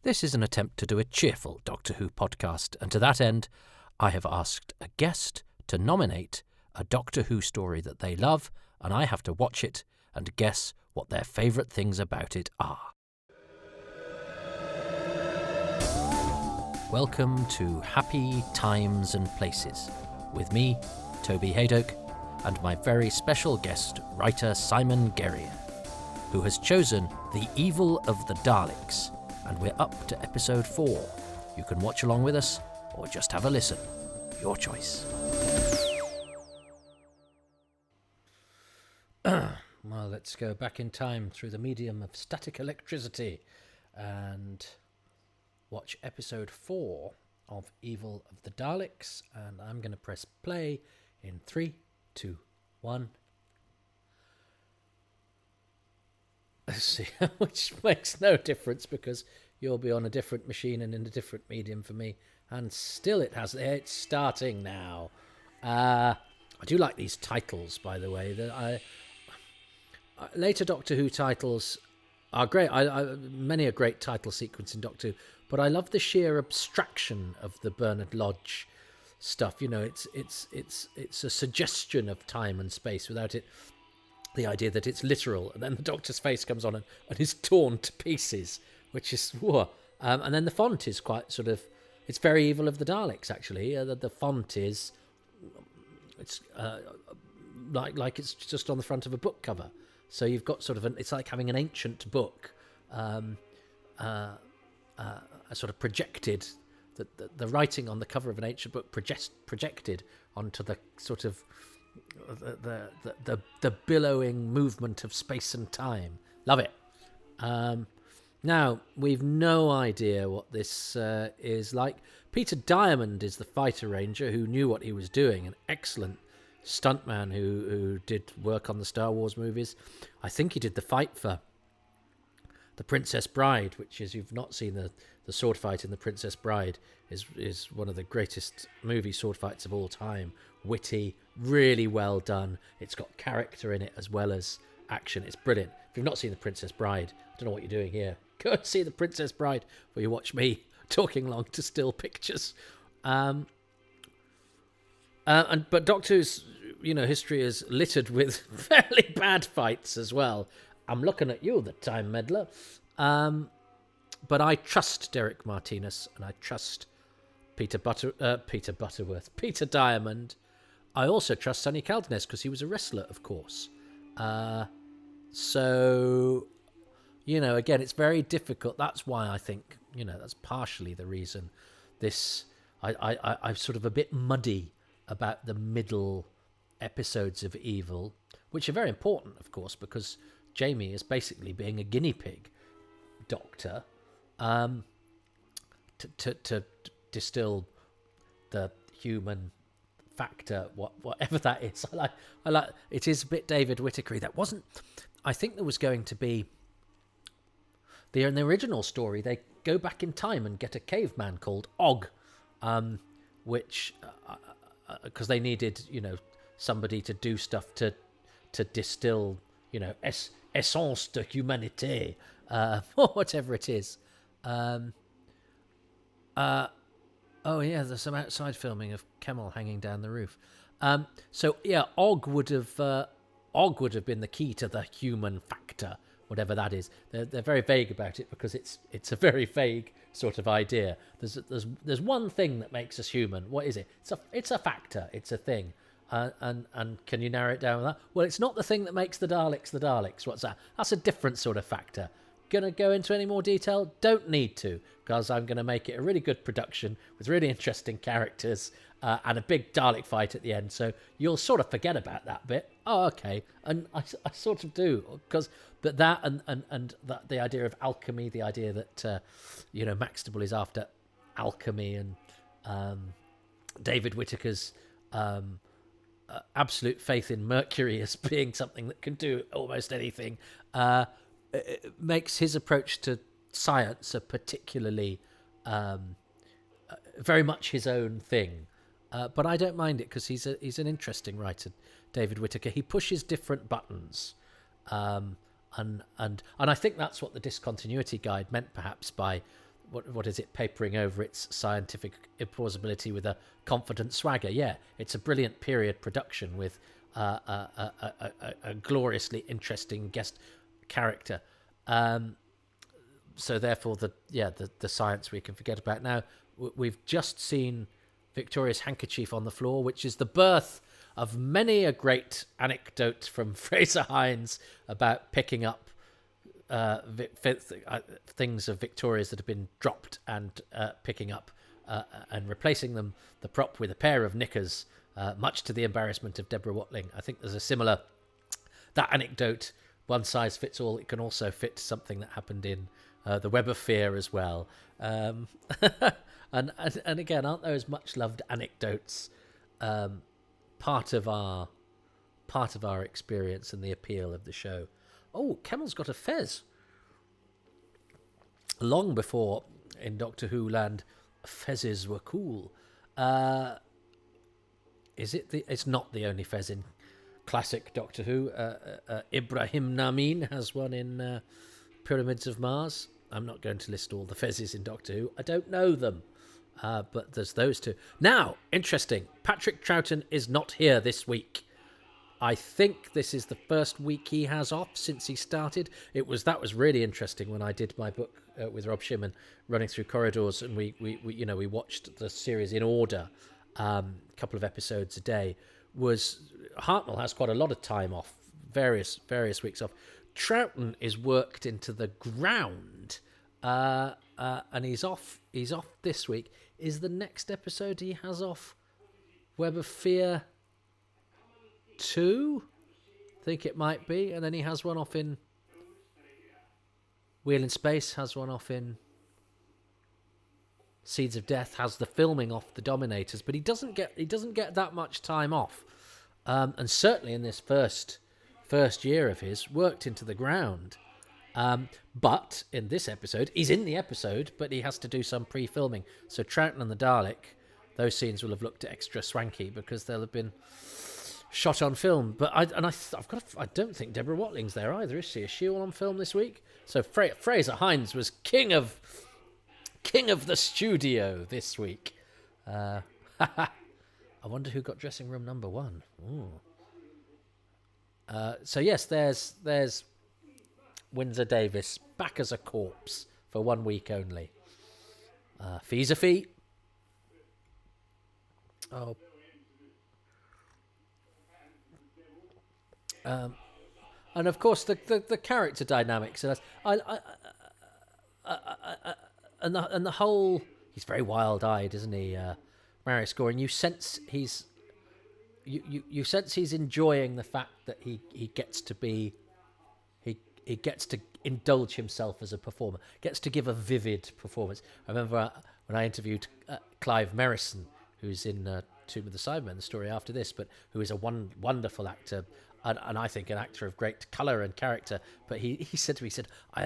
This is an attempt to do a cheerful Doctor Who podcast, and to that end, I have asked a guest to nominate a Doctor Who story that they love, and I have to watch it and guess what their favourite things about it are. Welcome to Happy Times and Places, with me, Toby Haydock, and my very special guest, writer Simon Guerrier, who has chosen The Evil of the Daleks, and we're up to episode 4. You can watch along with us, or just have a listen. Your choice. Well, let's go back in time through the medium of static electricity and watch episode 4 of Evil of the Daleks. And I'm going to press play in 3, 2, 1. Let's see, which makes no difference because you'll be on a different machine and in a different medium for me. And still it's starting now. I do like these titles, by the way. Later Doctor Who titles are great. Many a great title sequence in Doctor Who, but I love the sheer abstraction of the Bernard Lodge stuff. You know, it's a suggestion of time and space without it. The idea that it's literal, and then the Doctor's face comes on and is torn to pieces, which is whoa. And then the font is quite sort of, it's very Evil of the Daleks actually. The font is, it's like it's just on the front of a book cover. So you've got sort of it's like having an ancient book, sort of projected. The writing on the cover of an ancient book projected onto the sort of the billowing movement of space and time. Love it. Now, we've no idea what this is like. Peter Diamond is the fighter ranger who knew what he was doing, an excellent stuntman who did work on the Star Wars movies. I think he did the fight for The Princess Bride, which is, you've not seen the sword fight in The Princess Bride, is one of the greatest movie sword fights of all time. Witty, really well done. It's got character in it as well as action. It's brilliant. If you've not seen The Princess Bride, I don't know what you're doing here. Go and see The Princess Bride where you watch me talking along to still pictures. But Doctor Who's, history is littered with fairly bad fights as well. I'm looking at you, the time meddler. But I trust Derek Martinez and I trust Peter Diamond. I also trust Sonny Caldenez because he was a wrestler, of course. So, again, it's very difficult. That's why I think, that's partially the reason I'm sort of a bit muddy about the middle episodes of Evil, which are very important, of course, because Jamie is basically being a guinea pig doctor to distill the human factor, whatever that is. I like it is a bit David Whittaker. That wasn't. I think there was going to be in the original story. They go back in time and get a caveman called Og, which because they needed somebody to do stuff to distill essence de humanité, or whatever it is. Oh yeah, there's some outside filming of Kemel hanging down the roof. So yeah, Og would have been the key to the human factor, whatever that is. They're very vague about it because it's a very vague sort of idea. There's one thing that makes us human. What is it? It's a factor. It's a thing. And can you narrow it down with that? Well, it's not the thing that makes the Daleks. What's that? That's a different sort of factor. Gonna go into any more detail? Don't need to, because I'm gonna make it a really good production with really interesting characters and a big Dalek fight at the end. So you'll sort of forget about that bit. Oh, okay. And I sort of do, but that and that, the idea of alchemy, the idea that Maxtable is after alchemy, and David Whittaker's absolute faith in Mercury as being something that can do almost anything. It makes his approach to science a particularly very much his own thing, but I don't mind it because he's an interesting writer, David Whittaker. He pushes different buttons, and I think that's what the discontinuity guide meant, perhaps, by what is it, papering over its scientific implausibility with a confident swagger. Yeah, it's a brilliant period production with a gloriously interesting guest character. So therefore, the science we can forget about. Now, we've just seen Victoria's handkerchief on the floor, which is the birth of many a great anecdote from Fraser Hines about picking up things of Victoria's that have been dropped and picking up and replacing them, the prop, with a pair of knickers, much to the embarrassment of Deborah Watling. I think there's a similar, that anecdote, one size fits all. It can also fit something that happened in the Web of Fear as well. And again, aren't those much loved anecdotes part of our experience and the appeal of the show? Oh, Kemel's got a fez. Long before in Doctor Who land, fezzes were cool. Is it it's not the only fez in classic Doctor Who. Ibrahim Namin has one in Pyramids of Mars. I'm not going to list all the fezzes in Doctor Who. I don't know them. But there's those two. Now, interesting. Patrick Troughton is not here this week. I think this is the first week he has off since he started. That was really interesting when I did my book with Rob Shimon, Running Through Corridors, and we watched the series in order, a couple of episodes a day. Hartnell has quite a lot of time off, various weeks off. Troughton is worked into the ground, and he's off this week. Is the next episode he has off Web of Fear 2? I think it might be. And then he has one off in Wheel in Space, has one off in Seeds of Death, has the filming off The Dominators, but he doesn't get that much time off. And certainly in this first year of his, worked into the ground. But in this episode, he's in the episode, but he has to do some pre-filming. So Troughton and the Dalek, those scenes will have looked extra swanky because they'll have been shot on film. But I don't think Deborah Watling's there either, is she? Is she all on film this week? So Fraser Hines was king of the studio this week. I wonder who got dressing room number 1. So yes, there's Windsor Davis back as a corpse for 1 week only. Fee's a fee. Oh. And of course the character dynamics, and the whole, he's very wild-eyed, isn't he, Marius Gore, and you sense he's enjoying the fact that he gets to be, he gets to indulge himself as a performer, gets to give a vivid performance. I remember when I interviewed Clive Merrison, who's in Tomb of the Cybermen, the story after this, but who is a wonderful actor, and I think an actor of great colour and character. But he said to me, I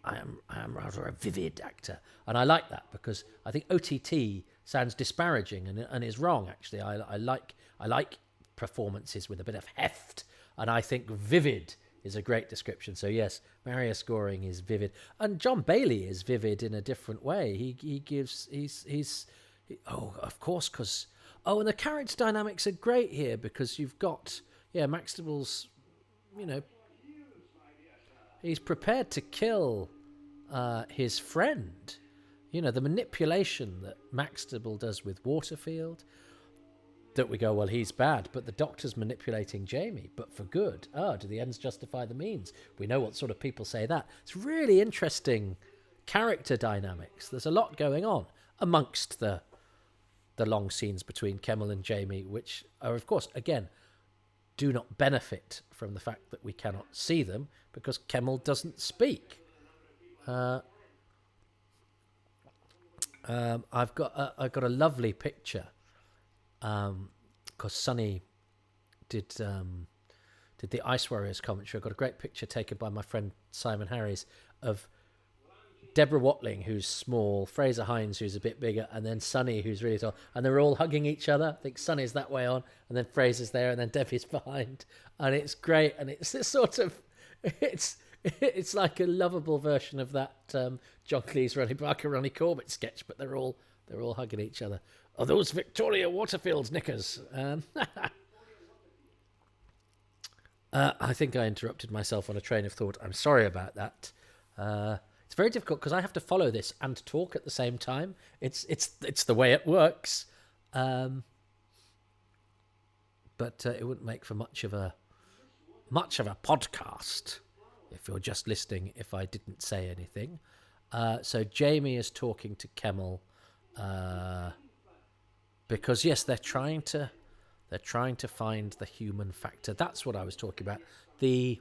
am rather a vivid actor, and I like that because I think OTT sounds disparaging and is wrong. Actually, I like performances with a bit of heft, and I think vivid is a great description. So yes, Marius Goring is vivid, and John Bailey is vivid in a different way. Of course, because and the character dynamics are great here because you've got Maxtable's, he's prepared to kill his friend. The manipulation that Maxtable does with Waterfield, that we go, well, he's bad, but the Doctor's manipulating Jamie, but for good. Do the ends justify the means? We know what sort of people say that. It's really interesting character dynamics. There's a lot going on amongst the long scenes between Kemel and Jamie, which are, of course, again, do not benefit from the fact that we cannot see them because Kemel doesn't speak. I've got a lovely picture because Sonny did the Ice Warriors commentary. I got a great picture taken by my friend Simon Harries of Deborah Watling, who's small, Fraser Hines, who's a bit bigger, and then Sonny, who's really tall, and they're all hugging each other. I think Sonny's that way on, and then Fraser's there, and then Debbie's behind, and it's great. And it's this sort of, it's It's like a lovable version of that John Cleese, Ronnie Barker, Ronnie Corbett sketch, but they're all hugging each other. Are those Victoria Waterfield's knickers? I think I interrupted myself on a train of thought. I'm sorry about that. It's very difficult because I have to follow this and talk at the same time. It's the way it works. But it wouldn't make for much of a podcast if you're just listening. If I didn't say anything, so Jamie is talking to Kemel because yes, they're trying to find the human factor. That's what I was talking about. The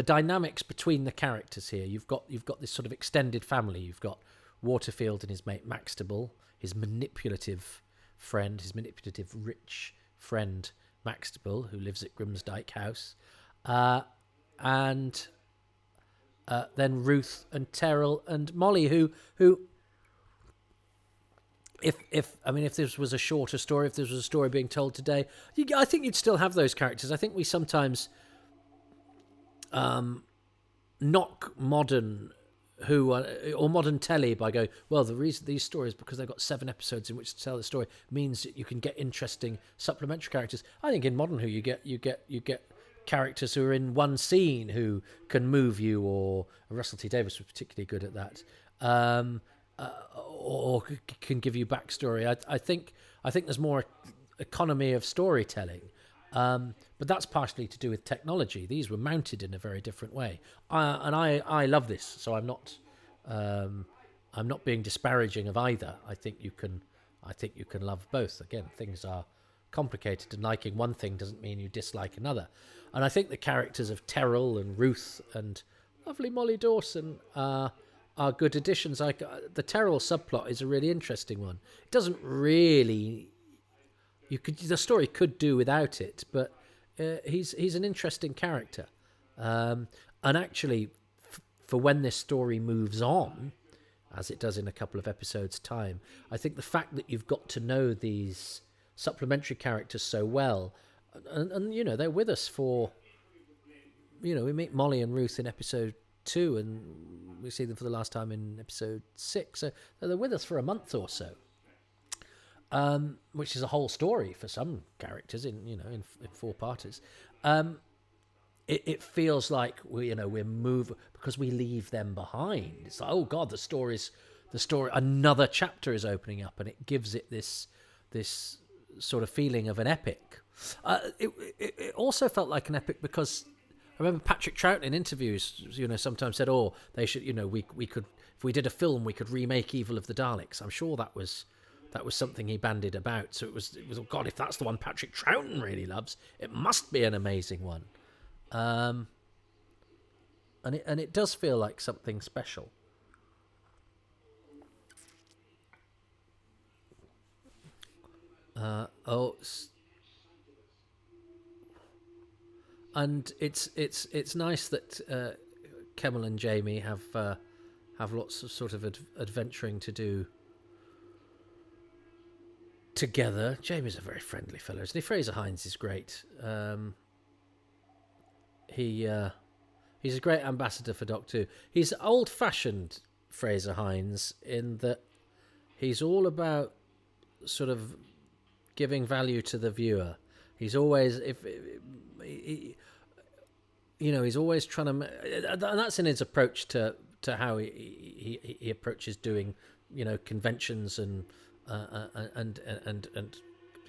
dynamics between the characters here. You've got this sort of extended family. You've got Waterfield and his mate Maxtable, his manipulative rich friend Maxtable, who lives at Grimsdyke House, and then Ruth and Terrell and Molly, who if this was a shorter story, if this was a story being told today, I think you'd still have those characters. I think we sometimes knock modern or modern telly by going, well, the reason these stories, because they've got 7 episodes in which to tell the story, means that you can get interesting supplementary characters. I think in modern Who you get characters who are in one scene who can move you, or Russell T Davies was particularly good at that, or can give you backstory. I think there's more economy of storytelling. But that's partially to do with technology. These were mounted in a very different way, and I love this. So I'm not being disparaging of either. I think you can love both. Again, things are complicated, and liking one thing doesn't mean you dislike another. And I think the characters of Terrell and Ruth and lovely Molly Dawson are good additions. The Terrell subplot is a really interesting one. It doesn't really. The story could do without it, but he's an interesting character, and actually, for when this story moves on, as it does in a couple of episodes' time, I think the fact that you've got to know these supplementary characters so well, and they're with us for, we meet Molly and Ruth in episode 2, and we see them for the last time in episode 6, so they're with us for a month or so. Which is a whole story for some characters in 4-parters. It feels like we're moving because we leave them behind. It's like, oh God, the story, another chapter is opening up, and it gives it this sort of feeling of an epic. It also felt like an epic because I remember Patrick Troughton in interviews, sometimes said, "Oh, they should, we could, if we did a film, we could remake Evil of the Daleks." I'm sure that was something he bandied about. So it was oh God, if that's the one Patrick Troughton really loves, it must be an amazing one. And it does feel like something special. And it's nice that Kemel and Jamie have lots of sort of adventuring to do together. Jamie's a very friendly fellow, isn't he? Fraser Hines is great. He's a great ambassador for Doctor Who. He's old-fashioned Fraser Hines in that he's all about sort of giving value to the viewer. He's always he's always trying to, and that's in his approach to how he approaches doing conventions and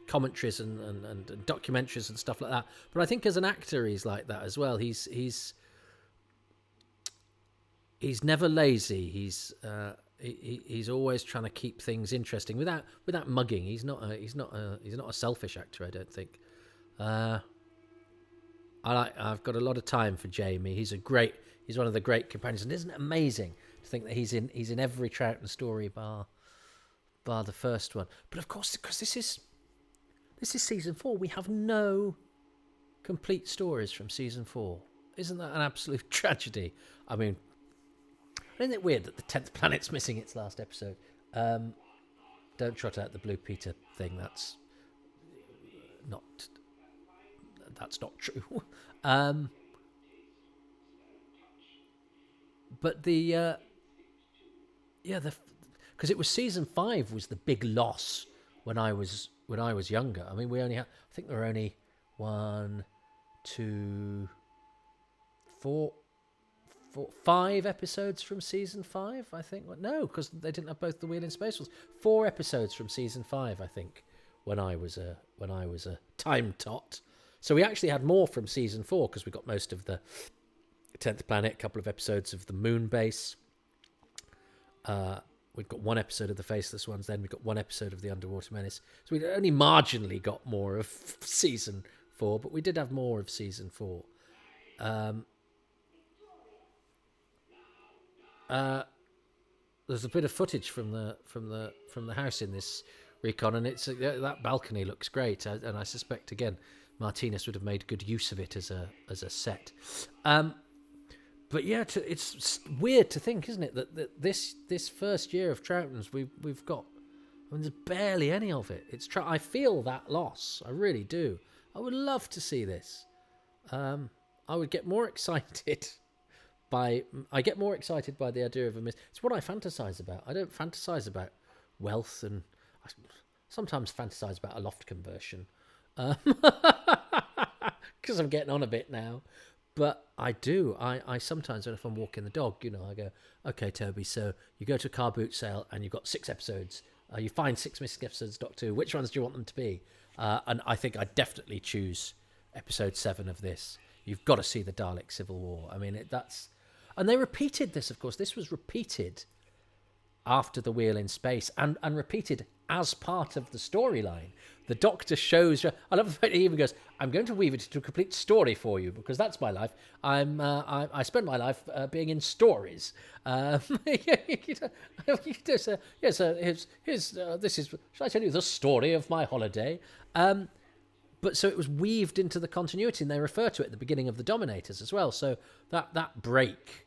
commentaries and documentaries and stuff like that. But I think as an actor, he's like that as well. He's never lazy. He's always trying to keep things interesting without mugging. He's not a selfish actor, I don't think. I've got a lot of time for Jamie. He's one of the great companions, and isn't it amazing to think that he's in every Troughton story bar the first one. But of course, because this is season 4, we have no complete stories from season 4. Isn't that an absolute tragedy? I mean, isn't it weird that the 10th planet's missing its last episode? Don't trot out the Blue Peter thing. That's not true. But because it was season 5 was the big loss when I was younger. I mean, we only had, I think there were only 1, 2, 4, 5 episodes from season 5. I think no, because they didn't have both the Wheel in Space was 4 episodes from season 5. I think when I was a time tot. So we actually had more from season 4 because we got most of the 10th Planet, a couple of episodes of the Moon Base. We've got 1 episode of the Faceless Ones, then we got 1 episode of the Underwater Menace. So we only marginally got more of season 4, but we did have more of season 4. There's a bit of footage from the house in this recon, and it's that balcony looks great, and I suspect again Martinez would have made good use of it as a set. But yeah, it's weird to think, isn't it, that this first year of Troughton's we've got, I mean, there's barely any of it. I feel that loss, I really do. I would love to see this. I would get more excited by the idea of a miss. It's what I fantasize about. I don't fantasize about wealth, and I sometimes fantasize about a loft conversion. Because I'm getting on a bit now. But I do. I sometimes, if I'm walking the dog, I go, okay, Toby, so you go to a car boot sale and you've got 6 episodes. You find 6 missing episodes, Doctor Who. Which ones do you want them to be? And I think I'd definitely choose episode 7 of this. You've got to see the Dalek Civil War. I mean, and they repeated this, of course. This was repeated after the Wheel in Space and repeated as part of the storyline. The Doctor shows, I love the fact he even goes, I'm going to weave it into a complete story for you because that's my life. I spend my life being in stories. Yes, this is, shall I tell you the story of my holiday? But so it was weaved into the continuity, and they refer to it at the beginning of the Dominators as well. So that break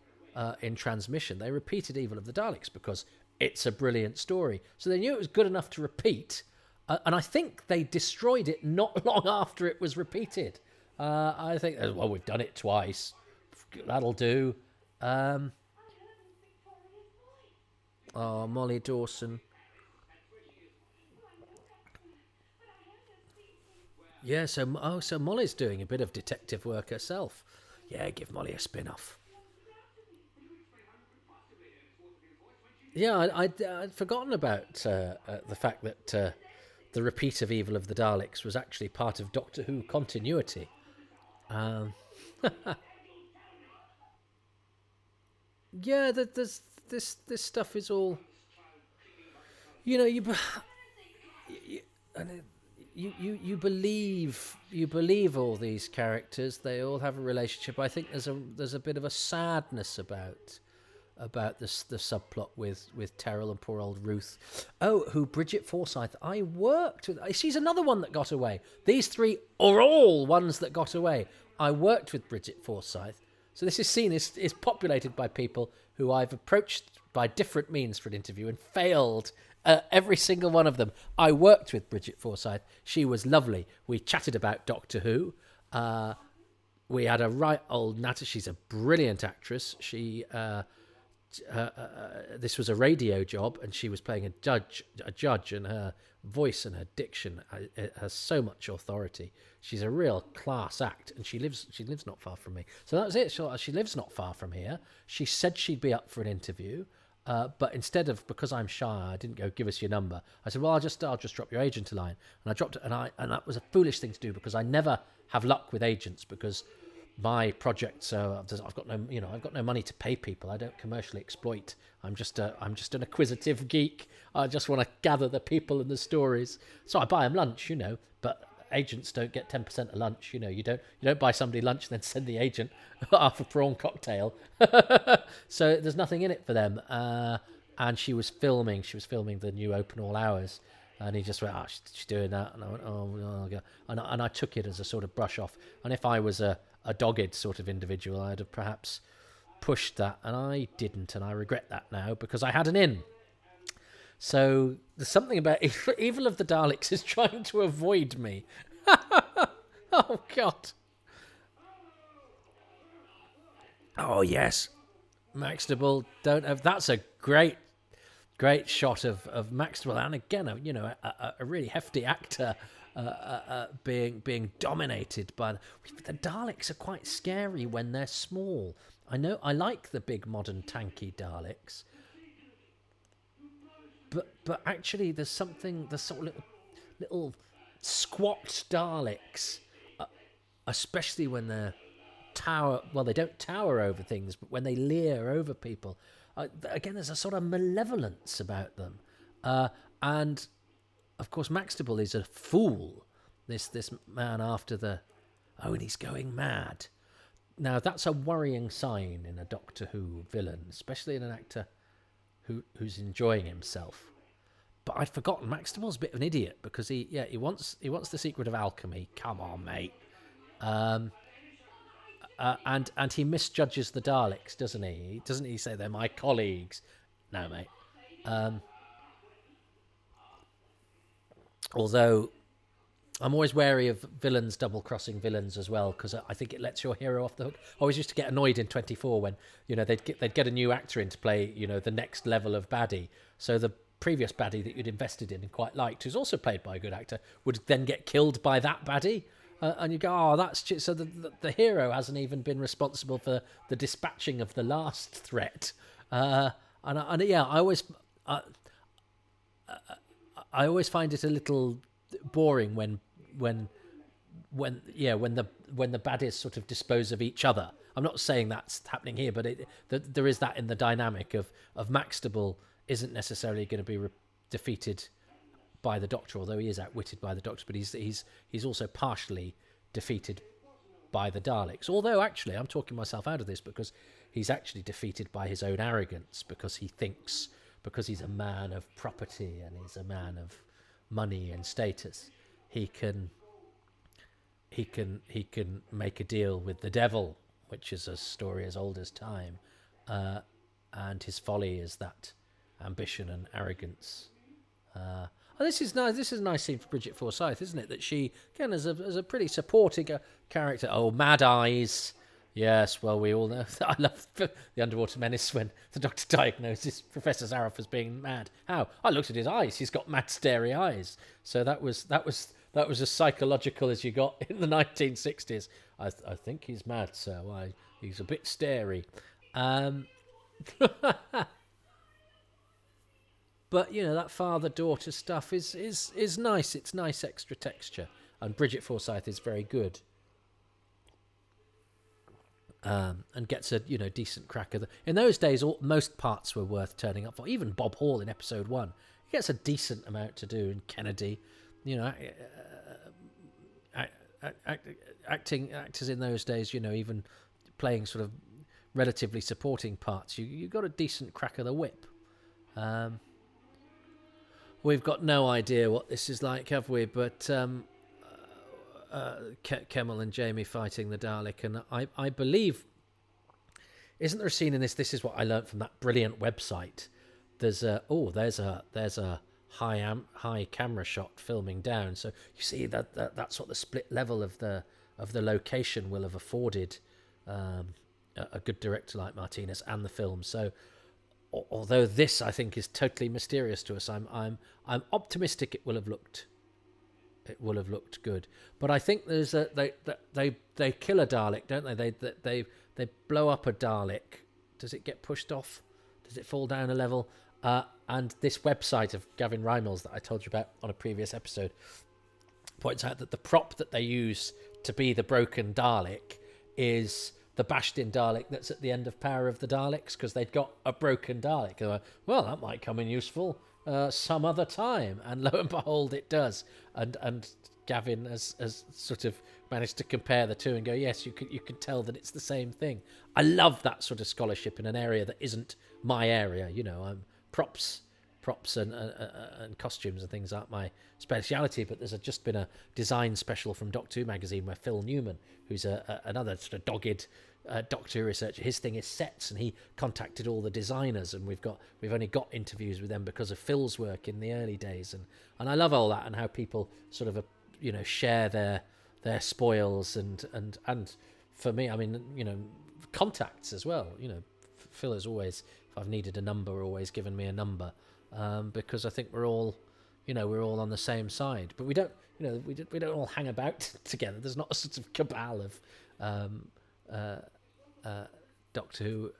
in transmission, they repeated Evil of the Daleks because it's a brilliant story. So they knew it was good enough to repeat, and I think they destroyed it not long after it was repeated. I think, well, we've done it twice. That'll do. Molly Dawson. Yeah, so Molly's doing a bit of detective work herself. Yeah, give Molly a spin-off. Yeah, I'd forgotten about the fact that the repeat of Evil of the Daleks was actually part of Doctor Who continuity. Yeah, there's this stuff is all, you believe all these characters. They all have a relationship. I think there's a bit of a sadness about the subplot with Terrell and poor old Ruth. Who Bridget Forsyth. I worked with. She's another one that got away. These 3 are all ones that got away. I worked with Bridget Forsyth. So this is seen is populated by people who I've approached by different means for an interview and failed. Every single one of them. I worked with Bridget Forsyth. She was lovely. We chatted about Doctor Who. We had a right old natter. She's a brilliant actress. She this was a radio job, and she was playing a judge, and her voice and her diction has so much authority. She's a real class act, and she lives not far from me. So that was it. She lives not far from here. She said she'd be up for an interview. But instead of, because I'm shy, I didn't go, give us your number. I said, well, I'll just drop your agent a line. And I dropped it, and that was a foolish thing to do because I never have luck with agents because my projects, I've got no money to pay people. I don't commercially exploit. I'm just an acquisitive geek. I just want to gather the people and the stories. So I buy them lunch, but agents don't get 10% of lunch. You don't buy somebody lunch and then send the agent half a prawn cocktail. So there's nothing in it for them. And she was filming the new Open All Hours, and he just went, she's doing that. And I went, oh, and I took it as a sort of brush off. And if I was a dogged sort of individual, I'd have perhaps pushed that, and I didn't, and I regret that now because I had an in. So there's something about Evil of the Daleks is trying to avoid me. Oh, God. Oh, yes. Maxtable don't have. That's a great shot of Maxwell, and again, a really hefty actor being dominated by the Daleks. Are quite scary when they're small. I know I like the big modern tanky Daleks, but actually there's sort of little squat Daleks, especially when they're tower. Well, they don't tower over things, but when they leer over people. Again, there's a sort of malevolence about them. And, of course, Maxtable is a fool. This man after the... Oh, and he's going mad. Now, that's a worrying sign in a Doctor Who villain, especially in an actor who's enjoying himself. But I'd forgotten Maxtable's a bit of an idiot because he wants the secret of alchemy. Come on, mate. And he misjudges the Daleks, doesn't he? Doesn't he say they're my colleagues? No, mate. Although I'm always wary of villains double-crossing villains as well, because I think it lets your hero off the hook. I always used to get annoyed in 24 when they'd get a new actor in to play the next level of baddie. So the previous baddie that you'd invested in and quite liked, who's also played by a good actor, would then get killed by that baddie. And you go, oh, that's so the hero hasn't even been responsible for the dispatching of the last threat. I always find it a little boring when the baddies sort of dispose of each other. I'm not saying that's happening here, but there is that in the dynamic of Maxtable isn't necessarily going to be defeated by the Doctor, although he is outwitted by the Doctor, but he's also partially defeated by the Daleks. Although actually, I'm talking myself out of this because he's actually defeated by his own arrogance, because he thinks because he's a man of property and he's a man of money and status, he can make a deal with the devil, which is a story as old as time, and his folly is that ambition and arrogance. This is nice. This is a nice scene for Bridget Forsyth, isn't it? That she, again, as a pretty supporting character. Oh, Mad Eyes. Yes, well, we all know. I love the Underwater Menace when the Doctor diagnoses Professor Zaroff as being mad. How? I looked at his eyes. He's got mad, starey eyes. So that was as psychological as you got in the 1960s. I think he's mad, so he's a bit starey. But that father-daughter stuff is nice. It's nice extra texture, and Bridget Forsyth is very good, and gets a decent crack of in those days. Most parts were worth turning up for. Even Bob Hall in episode 1, he gets a decent amount to do. And Kennedy, actors in those days, even playing sort of relatively supporting parts, you got a decent crack of the whip. We've got no idea what this is like, have we? But Kemel and Jamie fighting the Dalek, and I believe, isn't there a scene in this? This is what I learned from that brilliant website. There's a high camera shot filming down, so you see that's what the split level of the location will have afforded a good director like Martinez and the film. So, although this I think is totally mysterious to us, I'm optimistic it will have looked good. But I think there's they kill a Dalek, don't they? They blow up a Dalek. Does it get pushed off? Does it fall down a level? And this website of Gavin Reimels that I told you about on a previous episode points out that the prop that they use to be the broken Dalek is the bashed-in Dalek that's at the end of Power of the Daleks, because they'd got a broken Dalek. They were, well, that might come in useful some other time, and lo and behold, it does. And Gavin has sort of managed to compare the two and go, yes, you can tell that it's the same thing. I love that sort of scholarship in an area that isn't my area. Props and costumes and things aren't my speciality, but there's just been a design special from Doctor Who magazine where Phil Newman, who's another sort of dogged Doctor Who researcher, his thing is sets, and he contacted all the designers, and we've only got interviews with them because of Phil's work in the early days, and I love all that, and how people sort of share their spoils and for me, I mean, contacts as well. Phil has always, if I've needed a number, always given me a number, because I think we're all on the same side. But we don't, we don't all hang about together. There's not a sort of cabal of Doctor Who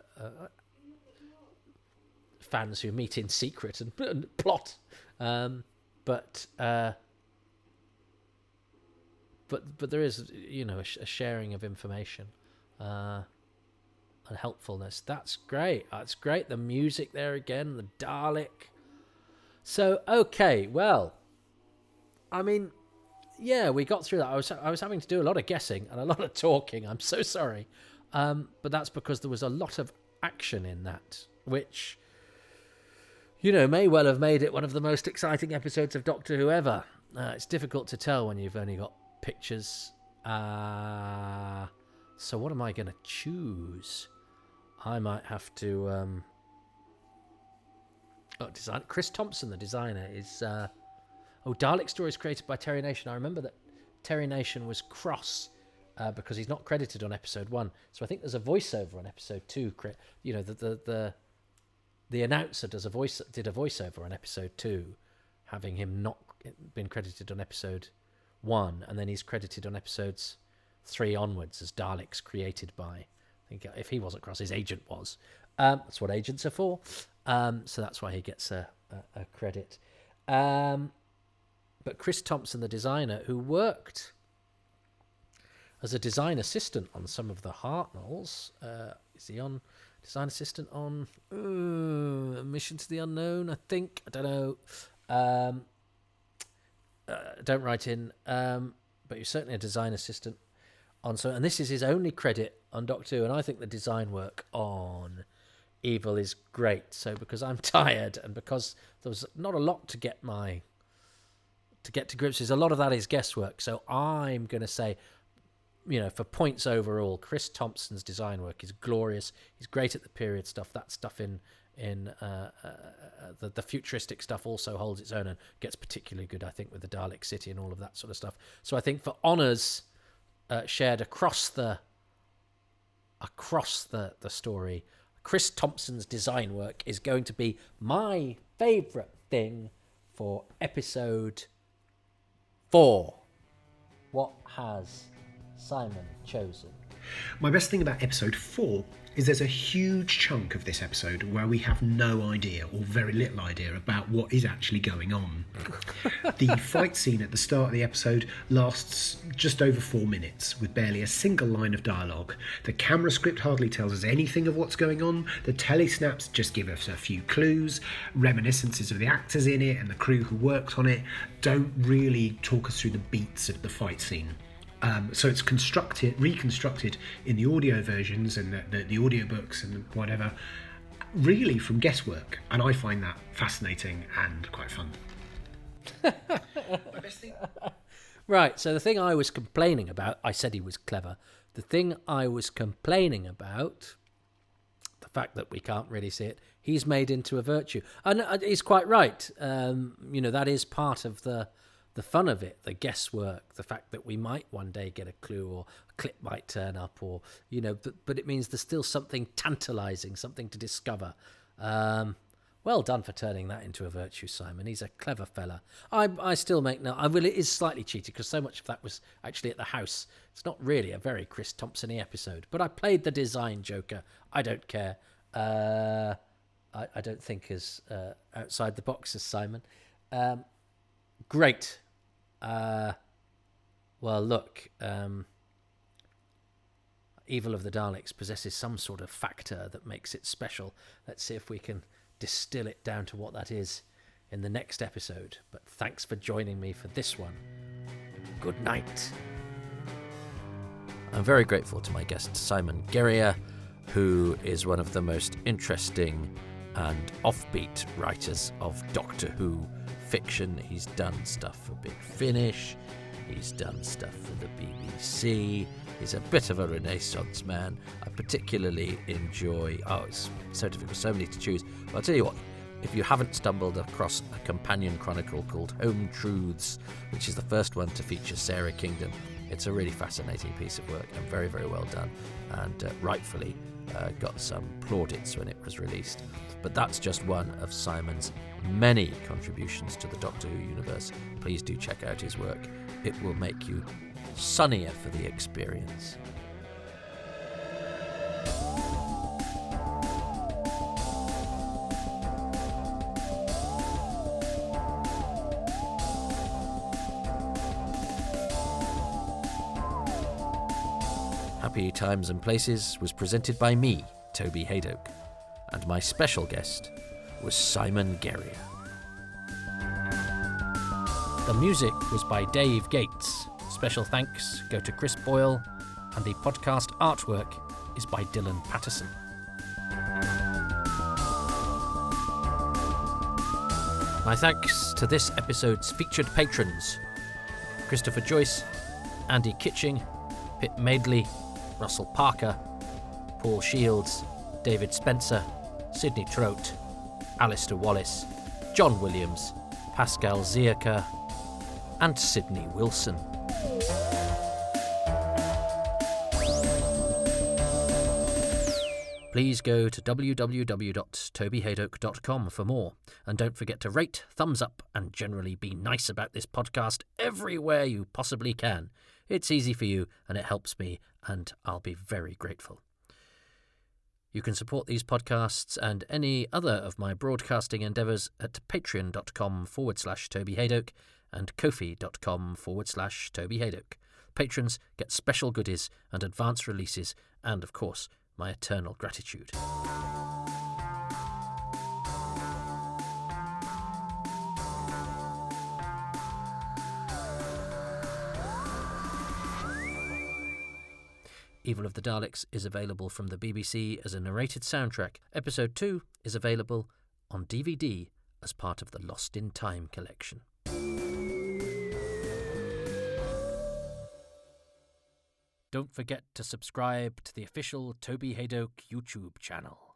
fans who meet in secret and plot. But there is, a sharing of information and helpfulness. That's great. That's great. The music there again, the Dalek. So, okay, well, I mean, yeah, we got through that. I was having to do a lot of guessing and a lot of talking. I'm so sorry. But that's because there was a lot of action in that, which, may well have made it one of the most exciting episodes of Doctor Who ever. It's difficult to tell when you've only got pictures. So what am I going to choose? I might have to... design. Chris Thompson, the designer, is... Dalek Stories created by Terry Nation. I remember that Terry Nation was cross because he's not credited on episode 1. So I think there's a voiceover on episode 2. The announcer did a voiceover on episode 2, having him not been credited on episode 1, and then he's credited on episodes 3 onwards as Daleks created by. I think if he wasn't cross, his agent was. That's what agents are for. So that's why he gets a credit. But Chris Thompson, the designer, who worked as a design assistant on some of the Hartnells, is he on design assistant on Mission to the Unknown? I think, I don't know. Don't write in, but he's certainly a design assistant on. So, and this is his only credit on Doctor Who, and I think the design work on Evil is great. So because I'm tired and because there was not a lot to get to grips with, a lot of that is guesswork. So I'm going to say, for points overall, Chris Thompson's design work is glorious. He's great at the period stuff. That stuff in the futuristic stuff also holds its own and gets particularly good, I think, with the Dalek City and all of that sort of stuff. So I think for honours shared across the story, Chris Thompson's design work is going to be my favourite thing for episode 4. What has Simon chosen? My best thing about episode 4 is there's a huge chunk of this episode where we have no idea or very little idea about what is actually going on. The fight scene at the start of the episode lasts just over 4 minutes with barely a single line of dialogue. The camera script hardly tells us anything of what's going on. The telesnaps just give us a few clues. Reminiscences of the actors in it and the crew who worked on it don't really talk us through the beats of the fight scene. So it's reconstructed in the audio versions and the audiobooks and whatever, really from guesswork. And I find that fascinating and quite fun. My best thing. Right, so the thing I was complaining about, I said he was clever. The thing I was complaining about, the fact that we can't really see it, he's made into a virtue. And he's quite right. That is part of the fun of it, the guesswork, the fact that we might one day get a clue or a clip might turn up, or but it means there's still something tantalising, something to discover. Well done for turning that into a virtue, Simon. He's a clever fella. I still make no... it is slightly cheated because so much of that was actually at the house. It's not really a very Chris Thompson-y episode, but I played the design joker. I don't care. I don't think as outside the box as Simon. Great. Well, look, Evil of the Daleks possesses some sort of factor that makes it special. Let's see if we can distill it down to what that is in the next episode. But thanks for joining me for this one. Good night. I'm very grateful to my guest, Simon Guerrier, who is one of the most interesting and offbeat writers of Doctor Who fiction. He's done stuff for Big Finish, he's done stuff for the BBC, he's a bit of a Renaissance man. I particularly enjoy, it's so difficult, so many to choose, but I'll tell you what, if you haven't stumbled across a companion chronicle called Home Truths, which is the first one to feature Sarah Kingdom, it's a really fascinating piece of work and very, very well done, and rightfully got some plaudits when it was released. But that's just one of Simon's many contributions to the Doctor Who universe. Please do check out his work. It will make you sunnier for the experience. Happy Times and Places was presented by me, Toby Haydock, and my special guest was Simon Guerrier. The music was by Dave Gates. Special thanks go to Chris Boyle, and the podcast artwork is by Dylan Patterson. My thanks to this episode's featured patrons: Christopher Joyce, Andy Kitching, Pip Madeley, Russell Parker, Paul Shields, David Spencer, Sidney Trout, Alistair Wallace, John Williams, Pascal Zierker, and Sydney Wilson. Please go to www.tobyhaydock.com for more, and don't forget to rate, thumbs up, and generally be nice about this podcast everywhere you possibly can. It's easy for you, and it helps me, and I'll be very grateful. You can support these podcasts and any other of my broadcasting endeavours at patreon.com/Toby Haydock and kofi.com/Toby Haydock. Patrons get special goodies and advance releases, and of course, my eternal gratitude. Evil of the Daleks is available from the BBC as a narrated soundtrack. Episode 2 is available on DVD as part of the Lost in Time collection. Don't forget to subscribe to the official Toby Haydock YouTube channel.